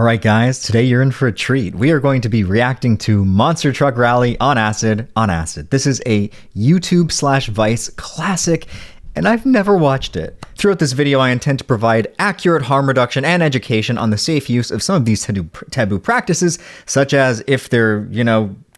Alright guys, today you're in for a treat. We are going to be reacting to Monster Truck Rally on Acid. This is a YouTube/Vice classic, and I've never watched it. Throughout this video, I intend to provide accurate harm reduction and education on the safe use of some of these taboo practices, such as if they're,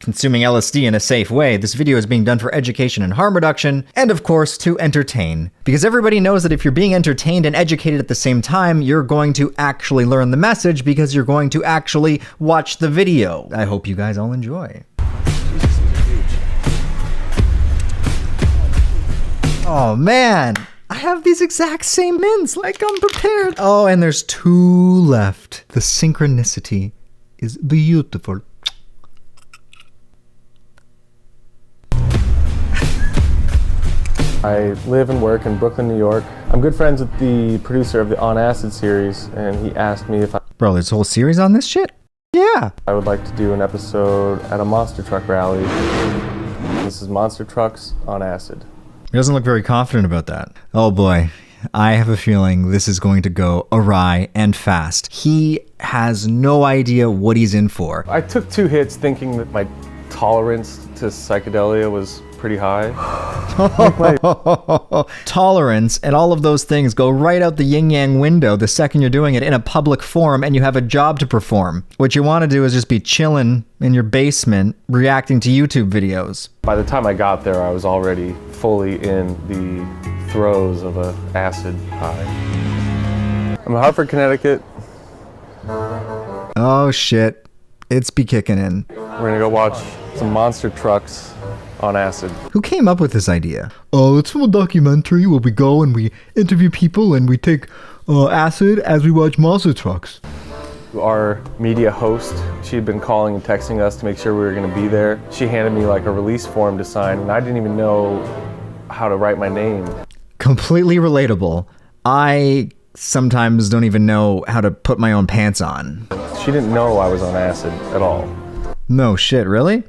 consuming LSD in a safe way. This video is being done for education and harm reduction, and of course, to entertain. Because everybody knows that if you're being entertained and educated at the same time, you're going to actually learn the message because you're going to actually watch the video. I hope you guys all enjoy. Oh man, I have these exact same mints, like I'm prepared. Oh, and there's 2 left. The synchronicity is beautiful. I live and work in Brooklyn, New York. I'm good friends with the producer of the On Acid series, and he asked me if Bro, there's a whole series on this shit? Yeah. I would like to do an episode at a monster truck rally. This is Monster Trucks on Acid. He doesn't look very confident about that. Oh boy, I have a feeling this is going to go awry and fast. He has no idea what he's in for. I took 2 hits thinking that my tolerance to psychedelia was pretty high. Tolerance and all of those things go right out the yin-yang window the second you're doing it in a public forum and you have a job to perform. What you want to do is just be chilling in your basement reacting to YouTube videos. By the time I got there, I was already fully in the throes of an acid high. I'm in Hartford, Connecticut. Oh shit, it's be kicking in. We're gonna go watch some monster trucks on acid. Who came up with this idea? Oh, it's from a documentary where we go and we interview people and we take acid as we watch monster trucks. Our media host, she had been calling and texting us to make sure we were going to be there. She handed me like a release form to sign, and I didn't even know how to write my name. Completely relatable. I sometimes don't even know how to put my own pants on. She didn't know I was on acid at all. No shit, really?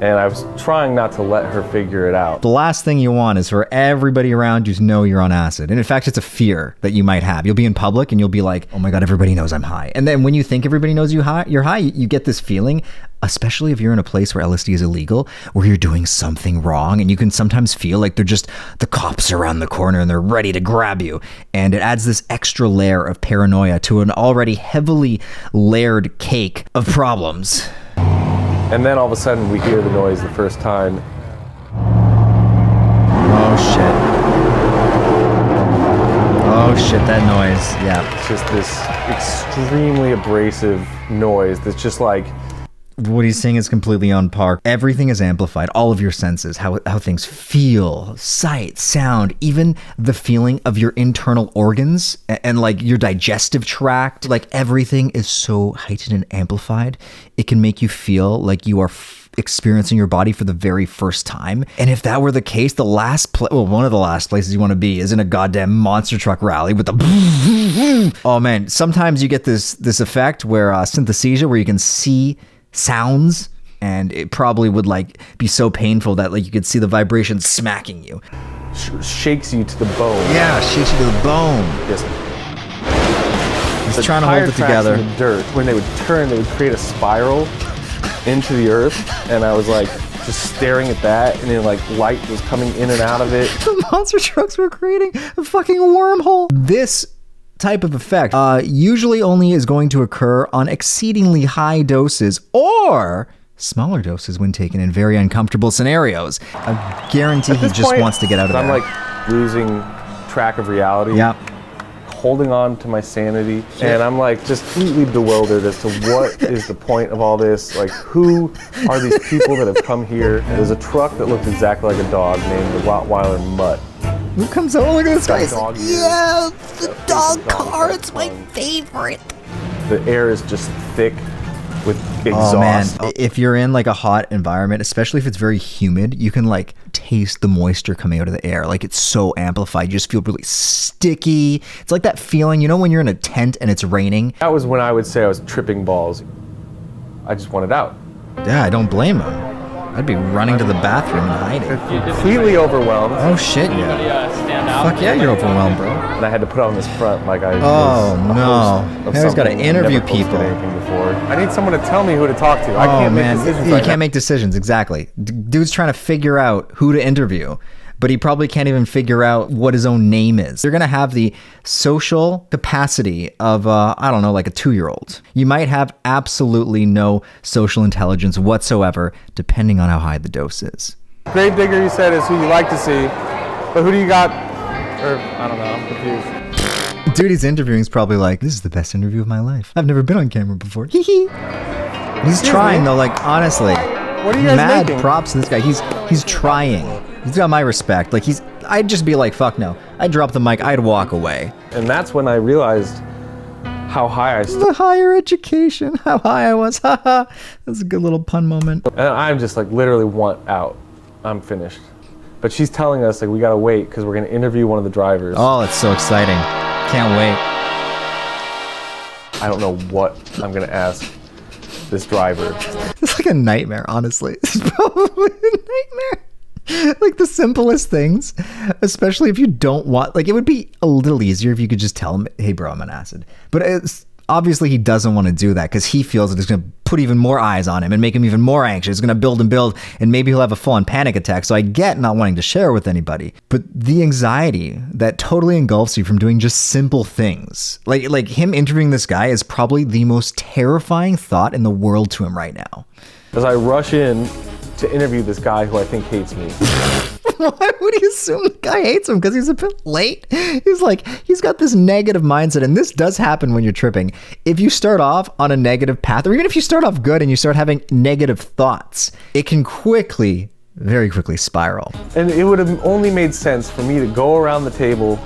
And I was trying not to let her figure it out. The last thing you want is for everybody around you to know you're on acid. And in fact, it's a fear that you might have. You'll be in public and you'll be like, oh my God, everybody knows I'm high. And then when you think everybody knows you're high, you get this feeling, especially if you're in a place where LSD is illegal, where you're doing something wrong. And you can sometimes feel like the cops are around the corner and they're ready to grab you. And it adds this extra layer of paranoia to an already heavily layered cake of problems. And then all of a sudden we hear the noise the first time. Oh shit. Oh shit, that noise, yeah. It's just this extremely abrasive noise that's just like... What he's saying is completely on par. Everything is amplified, all of your senses, how things feel, sight, sound, even the feeling of your internal organs and like your digestive tract. Like everything is so heightened and amplified. It can make you feel like you are experiencing your body for the very first time. And if that were the case, one of the last places you want to be is in a goddamn monster truck rally with the oh man, sometimes you get this effect where synesthesia, where you can see sounds, and it probably would like be so painful that like you could see the vibration smacking you. Shakes you to the bone. Yeah, shakes you to the bone. Yes. He's trying to hold it together. In the dirt, when they would turn, they would create a spiral into the earth, and I was like just staring at that, and then like light was coming in and out of it. The monster trucks were creating a fucking wormhole. This type of effect usually only is going to occur on exceedingly high doses or smaller doses when taken in very uncomfortable scenarios. I guarantee he just wants to get out of there. I'm like losing track of reality. Yeah. Holding on to my sanity, and I'm like just completely bewildered as to what is the point of all this. Like, who are these people that have come here? There's a truck that looked exactly like a dog named the Rottweiler Mutt. Who comes out? Look at this guy. Yeah, the dog car. It's my favorite. The air is just thick with exhaust. Oh man, if you're in like a hot environment, especially if it's very humid, you can like taste the moisture coming out of the air. Like it's so amplified. You just feel really sticky. It's like that feeling, when you're in a tent and it's raining. That was when I would say I was tripping balls. I just wanted out. Yeah, I don't blame him. I'd be running to the bathroom and hiding. Completely overwhelmed. Oh shit, yeah. Stand out. Fuck yeah, you're overwhelmed, bro. And I had to put on this front like I Oh, was a no. host of Now he's gotta something. interview I've never hosted people. anything before. I need someone to tell me who to talk to. I Oh can't man, make decisions you right can't make decisions, exactly. Dude's trying to figure out who to interview, but he probably can't even figure out what his own name is. You're gonna have the social capacity of, I don't know, like a 2-year-old. You might have absolutely no social intelligence whatsoever, depending on how high the dose is. Grave digger, you said, is who you like to see. But who do you got? Or, I don't know, I'm confused. Dude he's interviewing is probably like, this is the best interview of my life. I've never been on camera before. Hee hee. He's trying though, like, honestly. What are you guys Mad making? props to this guy. He's trying. He's got my respect. Like I'd just be like, fuck no. I'd drop the mic, I'd walk away. And that's when I realized how high I The higher education, how high I was. Haha. That's a good little pun moment. And I'm just like literally want out. I'm finished. But she's telling us like we gotta wait because we're gonna interview one of the drivers. Oh, it's so exciting. Can't wait. I don't know what I'm gonna ask this driver. It's like a nightmare, honestly. It's probably a nightmare. Like the simplest things, especially if you don't want, like it would be a little easier if you could just tell him, hey bro, I'm on acid. But it's obviously he doesn't want to do that because he feels that it's going to put even more eyes on him and make him even more anxious. It's going to build and build, and maybe he'll have a full-on panic attack. So I get not wanting to share with anybody, but the anxiety that totally engulfs you from doing just simple things, like him interviewing this guy is probably the most terrifying thought in the world to him right now. As I rush in to interview this guy who I think hates me. Why would he assume the guy hates him? Because he's a bit late? He's got this negative mindset, and this does happen when you're tripping. If you start off on a negative path, or even if you start off good and you start having negative thoughts, it can very quickly spiral. And it would have only made sense for me to go around the table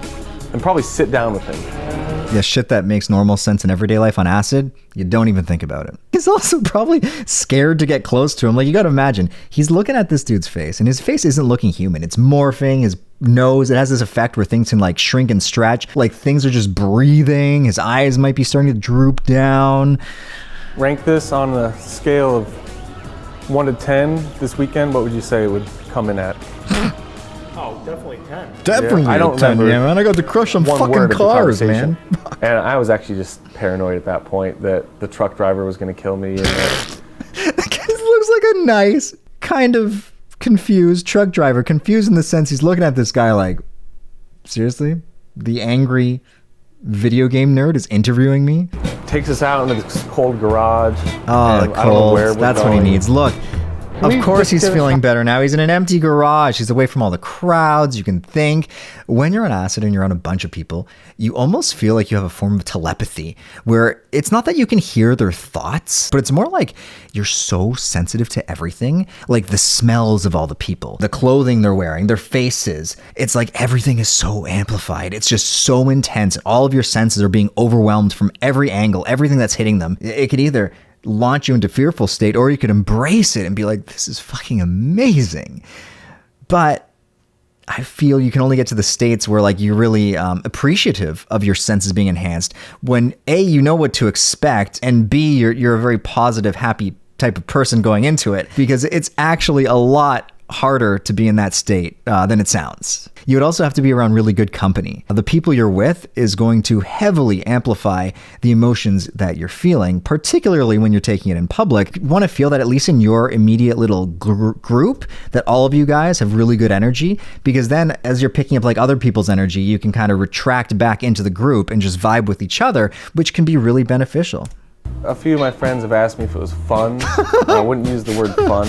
and probably sit down with him. Yeah, shit that makes normal sense in everyday life on acid, you don't even think about it. He's also probably scared to get close to him. Like, you gotta imagine, he's looking at this dude's face, and his face isn't looking human. It's morphing, his nose, it has this effect where things can like shrink and stretch. Like things are just breathing, his eyes might be starting to droop down. Rank this on a scale of 1 to 10 this weekend, what would you say it would come in at? Oh, definitely 10. Definitely I don't 10, remember yeah, man. I got to crush some one fucking word of the cars, conversation. man. And I was actually just paranoid at that point that the truck driver was going to kill me. And that That guy looks like a nice, kind of confused truck driver. Confused in the sense he's looking at this guy like, seriously? The angry video game nerd is interviewing me? takes us out into this cold garage. Oh, the and I don't know cold. where we're That's what he going. needs. Look, of we course just he's get a feeling better now. He's in an empty garage. He's away from all the crowds. You can think. When you're on acid and you're on a bunch of people, you almost feel like you have a form of telepathy where it's not that you can hear their thoughts, but it's more like you're so sensitive to everything, like the smells of all the people, the clothing they're wearing, their faces. It's like everything is so amplified. It's just so intense. All of your senses are being overwhelmed from every angle, everything that's hitting them. It could either launch you into fearful state, or you could embrace it and be like, this is fucking amazing. But I feel you can only get to the states where like you're really appreciative of your senses being enhanced when A, you know what to expect, and B, you're a very positive, happy type of person going into it, because it's actually a lot harder to be in that state than it sounds. You would also have to be around really good company. The people you're with is going to heavily amplify the emotions that you're feeling, particularly when you're taking it in public. You want to feel that at least in your immediate little group, that all of you guys have really good energy, because then as you're picking up like other people's energy, you can kind of retract back into the group and just vibe with each other, which can be really beneficial. A few of my friends have asked me if it was fun. I wouldn't use the word fun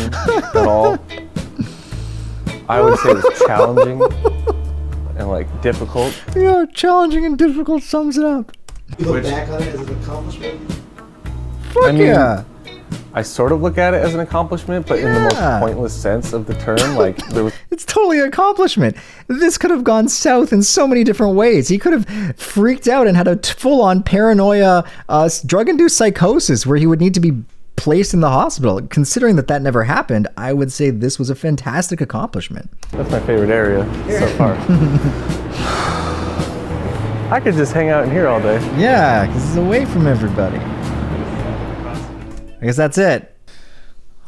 at all. I would say it was challenging and like difficult. Yeah, challenging and difficult sums it up. You look back on it as an accomplishment? Fuck I mean, yeah. I sort of look at it as an accomplishment, but in the most Yeah. pointless sense of the term. Like there was It's totally an accomplishment. This could have gone south in so many different ways. He could have freaked out and had a full-on paranoia, drug-induced psychosis where he would need to be placed in the hospital. Considering that never happened, I would say this was a fantastic accomplishment. That's my favorite area so far. I could just hang out in here all day. Yeah, because it's away from everybody. I guess that's it.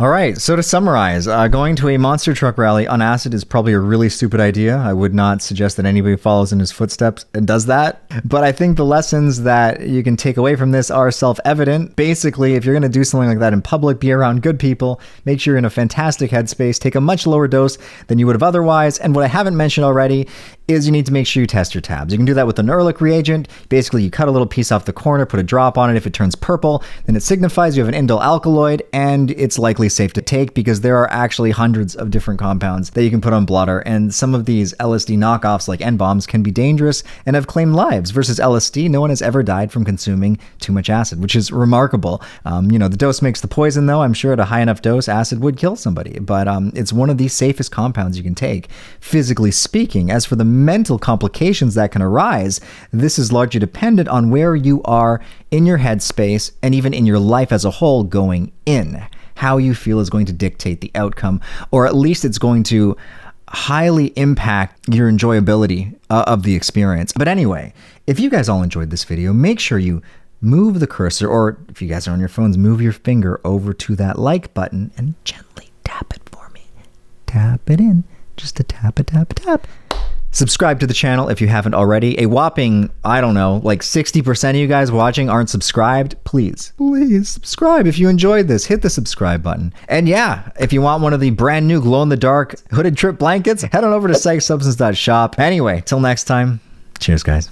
All right, so to summarize, going to a monster truck rally on acid is probably a really stupid idea. I would not suggest that anybody follows in his footsteps and does that. But I think the lessons that you can take away from this are self-evident. Basically, if you're going to do something like that in public, be around good people, make sure you're in a fantastic headspace, take a much lower dose than you would have otherwise. And what I haven't mentioned already is you need to make sure you test your tabs. You can do that with an Ehrlich reagent. Basically, you cut a little piece off the corner, put a drop on it. If it turns purple, then it signifies you have an indole alkaloid, and it's likely safe to take because there are actually hundreds of different compounds that you can put on blotter, and some of these LSD knockoffs like N-bombs can be dangerous and have claimed lives. Versus LSD, no one has ever died from consuming too much acid, which is remarkable. The dose makes the poison, though. I'm sure at a high enough dose, acid would kill somebody, but it's one of the safest compounds you can take, physically speaking. As for the mental complications that can arise, this is largely dependent on where you are in your headspace and even in your life as a whole going in. How you feel is going to dictate the outcome, or at least it's going to highly impact your enjoyability of the experience. But anyway, if you guys all enjoyed this video, make sure you move the cursor, or if you guys are on your phones, move your finger over to that like button and gently tap it for me. Tap it in. Just a tap, a tap, a tap. Subscribe to the channel if you haven't already. A whopping, I don't know, like 60% of you guys watching aren't subscribed. Please subscribe if you enjoyed this. Hit the subscribe button. And yeah, if you want one of the brand new glow-in-the-dark hooded trip blankets, head on over to psychsubstance.shop. Anyway, till next time, cheers, guys.